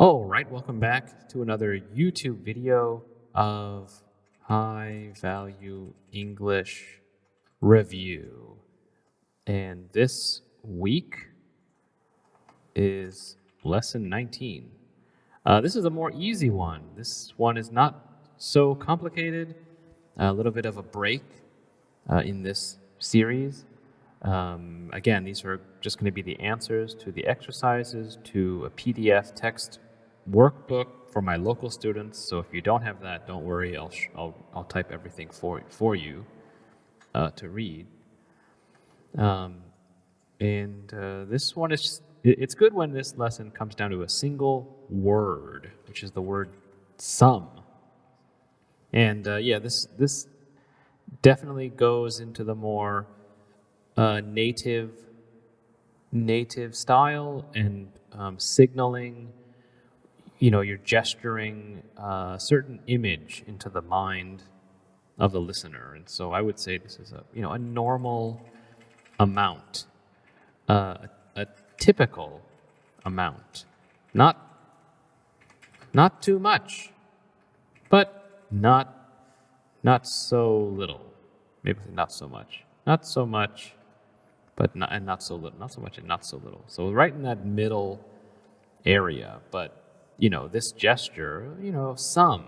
All right, welcome back to another YouTube video of High Value English Review. And this week is lesson 19. This is a more easy one. This one is not so complicated. A little bit of a break in this series. Again, these are just going to be the answers to the exercises, to a PDF text workbook for my local students. So if you don't have that, don't worry. I'll type everything for you to read. This one is it's good when this lesson comes down to a single word, which is the word some. And this definitely goes into the more native style and signaling. You know, you're gesturing a certain image into the mind of the listener, and so I would say this is a normal amount, a typical amount, not too much, but not so little. Maybe not so much, not so much. But not so little, not so much and not so little. So right in that middle area. But, this gesture, some,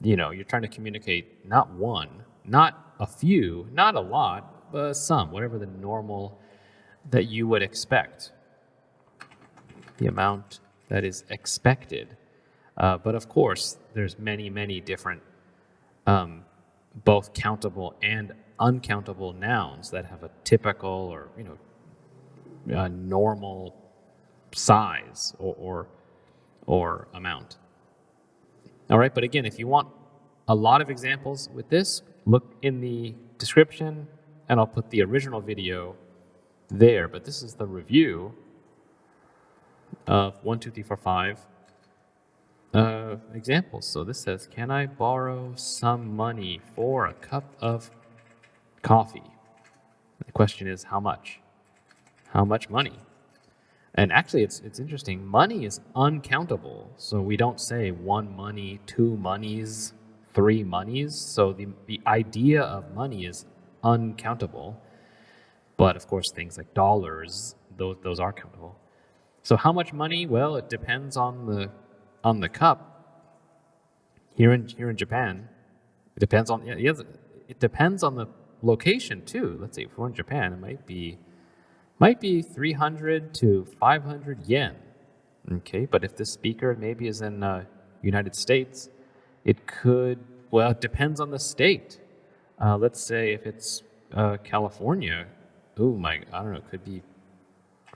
you're trying to communicate not one, not a few, not a lot, but some, whatever the normal that you would expect, the amount that is expected. But of course, there's many, many different both countable and uncountable nouns that have a typical or a normal size or amount. All right, but again, if you want a lot of examples with this, look in the description and I'll put the original video there. But this is the review of 1, 2, 3, 4, 5 examples. So this says, can I borrow some money for a cup of coffee? The question is, how much? How much money? And actually, it's interesting. Money is uncountable. So we don't say one money, two monies, three monies. So the idea of money is uncountable. But of course, things like dollars, those are countable. So how much money? Well, it depends on the cup. Here in Japan, it depends on it depends on the location too. Let's see, if we're in Japan, it might be 300 to 500 yen. Okay, but if the speaker maybe is in United States, it depends on the state. Let's say if it's California, I don't know, it could be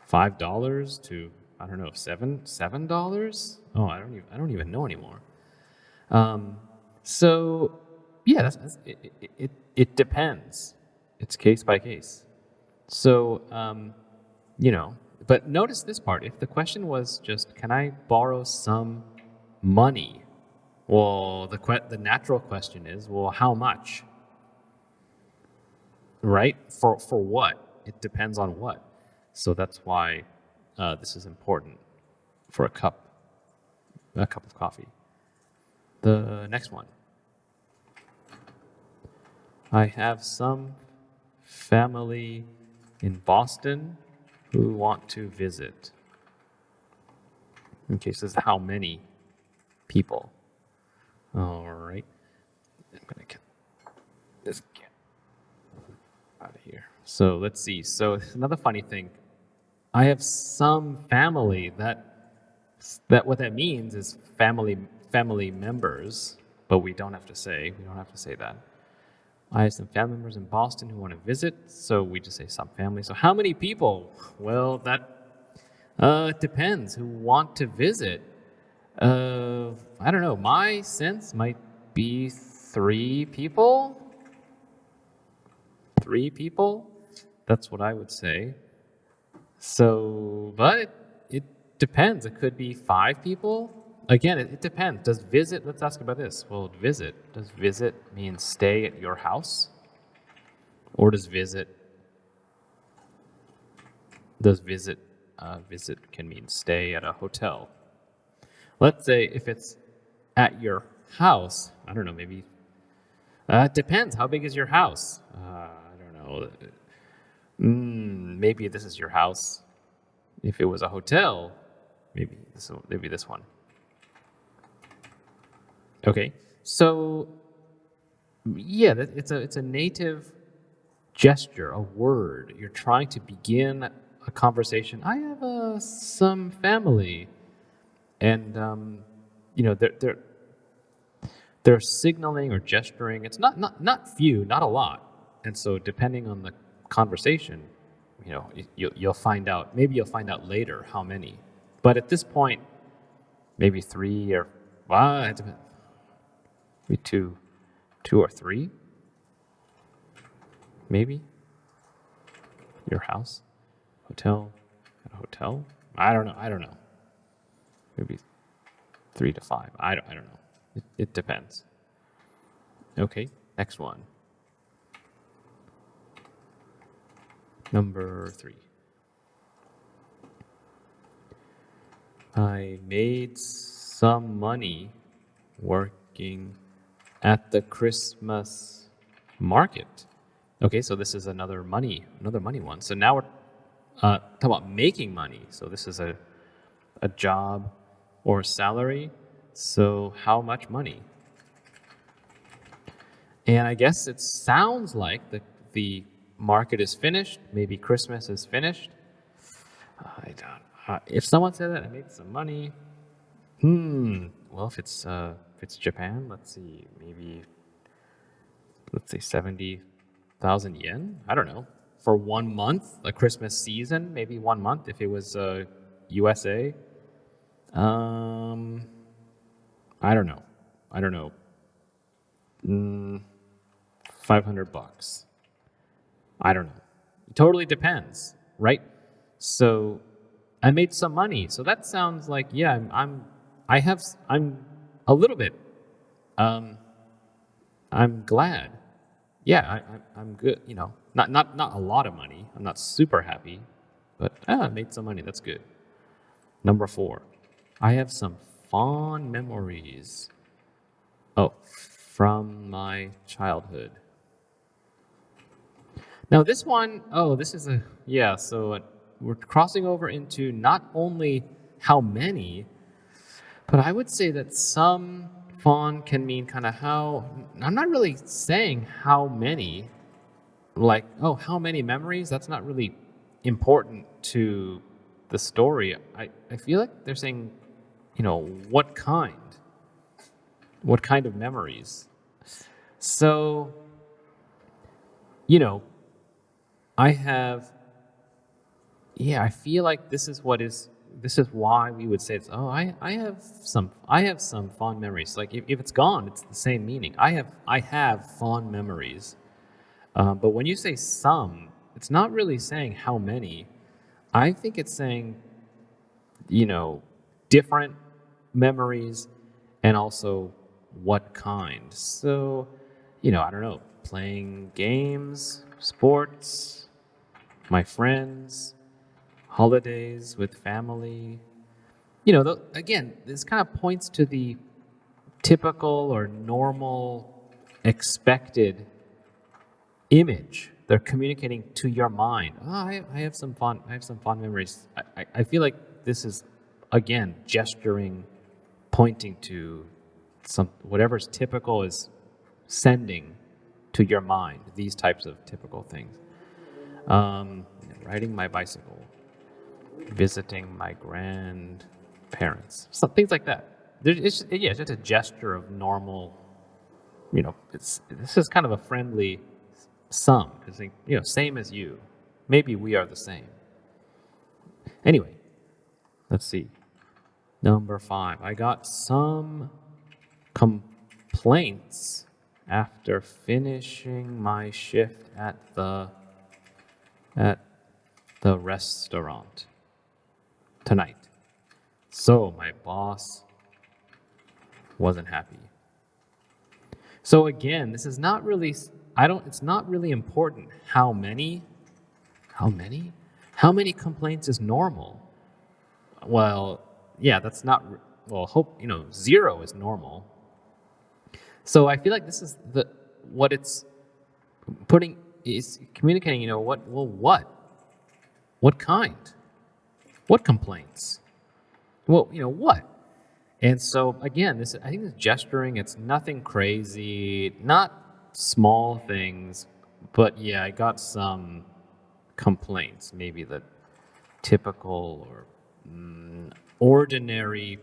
$5 to $7. Oh, I don't even know anymore. So yeah, it depends. It's case by case. So but notice this part. If the question was just, can I borrow some money? Well, the natural question is, well, how much? Right? For what? It depends on what. So that's why this is important for a cup of coffee. The next one. I have some family in Boston who want to visit. Okay, so this is how many people. All right. I'm going to get this out of here. So let's see. So another funny thing. I have some family that what that means is family members, but we don't have to say that. I have some family members in Boston who want to visit, so we just say some family. So how many people? Well, that depends who want to visit. I don't know. My sense might be 3 people. 3 people? That's what I would say. So, but it depends. It could be 5 people. Again, it depends. Does visit, let's ask about this. Well, does visit mean stay at your house? Or does visit visit can mean stay at a hotel? Let's say if it's at your house, I don't know, maybe, it depends. How big is your house? I don't know. Maybe this is your house. If it was a hotel, maybe this one. Okay, so yeah, it's a native gesture, a word. You're trying to begin a conversation. I have some family, and they're signaling or gesturing. It's not few, not a lot, and so depending on the conversation, you'll find out. Maybe you'll find out later how many, but at this point, maybe 3 or it depends. Maybe two or 3, maybe. Your house, hotel, at a hotel. I don't know. Maybe 3 to 5. I don't know. It depends. Okay, next one. Number 3. I made some money working at the Christmas market. Okay, so this is another money one. So now we're talking about making money. So this is a job or salary. So how much money? And I guess it sounds like the market is finished. Maybe Christmas is finished. If someone said that, I made some money. Well, if it's Japan, let's see, maybe, let's say 70,000 yen. I don't know. For 1 month, a Christmas season, maybe 1 month. If it was USA, I don't know. $500. I don't know. It totally depends, right? So I made some money. So that sounds like, yeah, I'm a little bit. I'm glad. Yeah, I'm good. Not a lot of money. I'm not super happy, but I made some money. That's good. Number 4, I have some fond memories. From my childhood. Now this one, this is so we're crossing over into not only how many, but I would say that some fond can mean kind of how. I'm not really saying how many, like, how many memories. That's not really important to the story. I feel like they're saying, what kind of memories. So, I feel like this is why we would say it's, I have some fond memories. Like if it's gone, it's the same meaning. I have fond memories. But when you say some, it's not really saying how many. I think it's saying, different memories and also what kind. So, I don't know, playing games, sports, my friends, holidays with family. Again, this kind of points to the typical or normal expected image they're communicating to your mind. I have some fond memories. I feel like this is, again, gesturing, pointing to whatever's typical is sending to your mind these types of typical things. Riding my bicycle, visiting my grandparents, things like that. It's just a gesture of normal. This is kind of a friendly sum, because same as you. Maybe we are the same. Anyway, let's see. Number 5. I got some complaints after finishing my shift at the restaurant tonight. So my boss wasn't happy. So again, this is not really, it's not really important how many complaints is normal. Well, yeah, that's not 0 is normal. So I feel like this is what it's putting is communicating, what kind? What complaints? Well, what? And so again, I think this gesturing, it's nothing crazy, not small things, but yeah, I got some complaints, maybe the typical or ordinary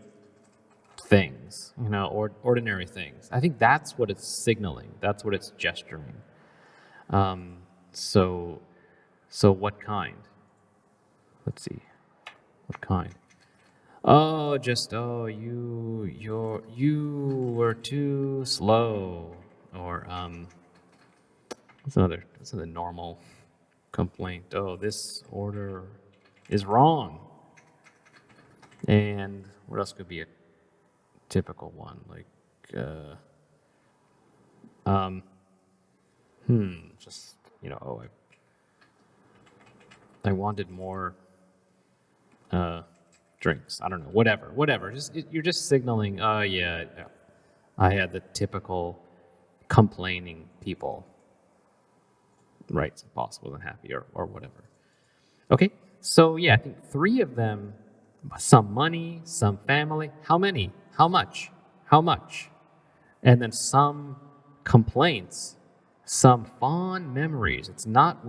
things, ordinary things. I think that's what it's signaling. That's what it's gesturing. So what kind? Let's see. What kind? You were too slow. Or what's another normal complaint? Oh, this order is wrong. And what else could be a typical one? Like, just, I wanted more drinks. I don't know, whatever. You're just signaling, I had the typical complaining people. Right, so boss wasn't happy or whatever. Okay, so yeah, I think 3 of them, some money, some family. How many? How much? How much? And then some complaints, some fond memories. It's not,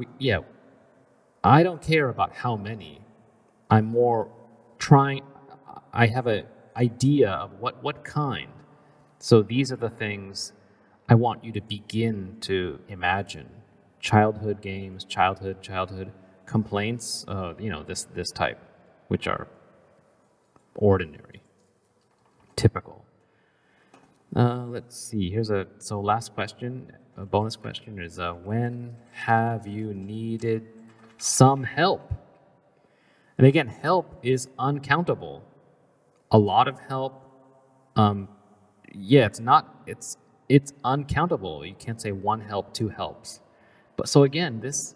I don't care about how many. I'm more trying, I have an idea of what kind. So these are the things I want you to begin to imagine. Childhood games, childhood complaints, this type, which are ordinary, typical. Let's see, last question, a bonus question is, when have you needed some help? And again, help is uncountable. A lot of help, it's uncountable. You can't say 1 help, 2 helps. But so again, this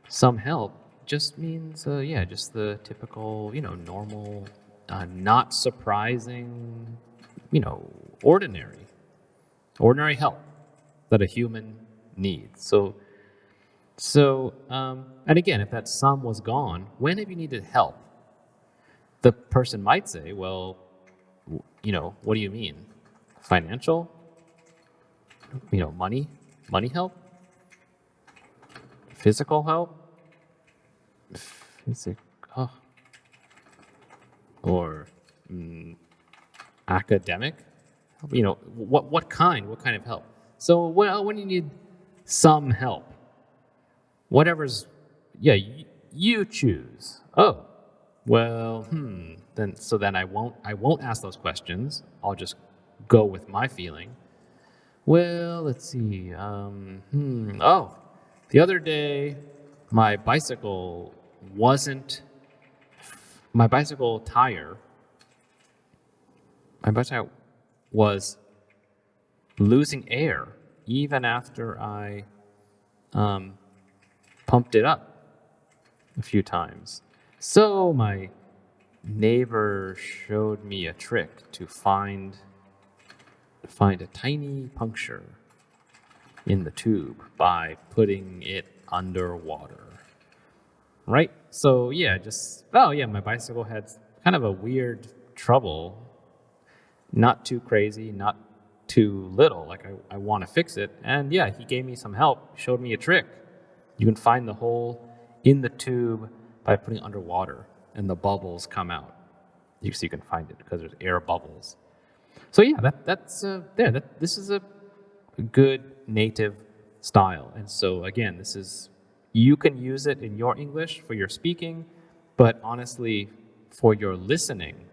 some help just means, just the typical, normal, not surprising, ordinary help that a human needs. So, and again, if that some was gone, when have you needed help? The person might say, well, what do you mean? Financial? Money help? Physical help? Or academic? What kind of help? So when you need some help, whatever's, you choose. Oh, well, then I won't ask those questions. I'll just go with my feeling. Well, let's see. The other day, my bicycle tire was losing air even after I pumped it up a few times. So my neighbor showed me a trick to find a tiny puncture in the tube by putting it underwater. Right? So my bicycle had kind of a weird trouble. Not too crazy, not too little. Like I want to fix it. And he gave me some help, showed me a trick. You can find the hole in the tube by putting it underwater and the bubbles come out. You can find it because there's air bubbles. So this is a good native style. And so again, you can use it in your English for your speaking, but honestly, for your listening,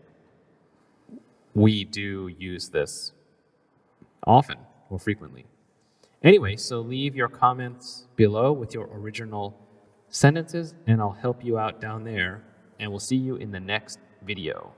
we do use this often or frequently. Anyway, so leave your comments below with your original sentences, and I'll help you out down there, and we'll see you in the next video.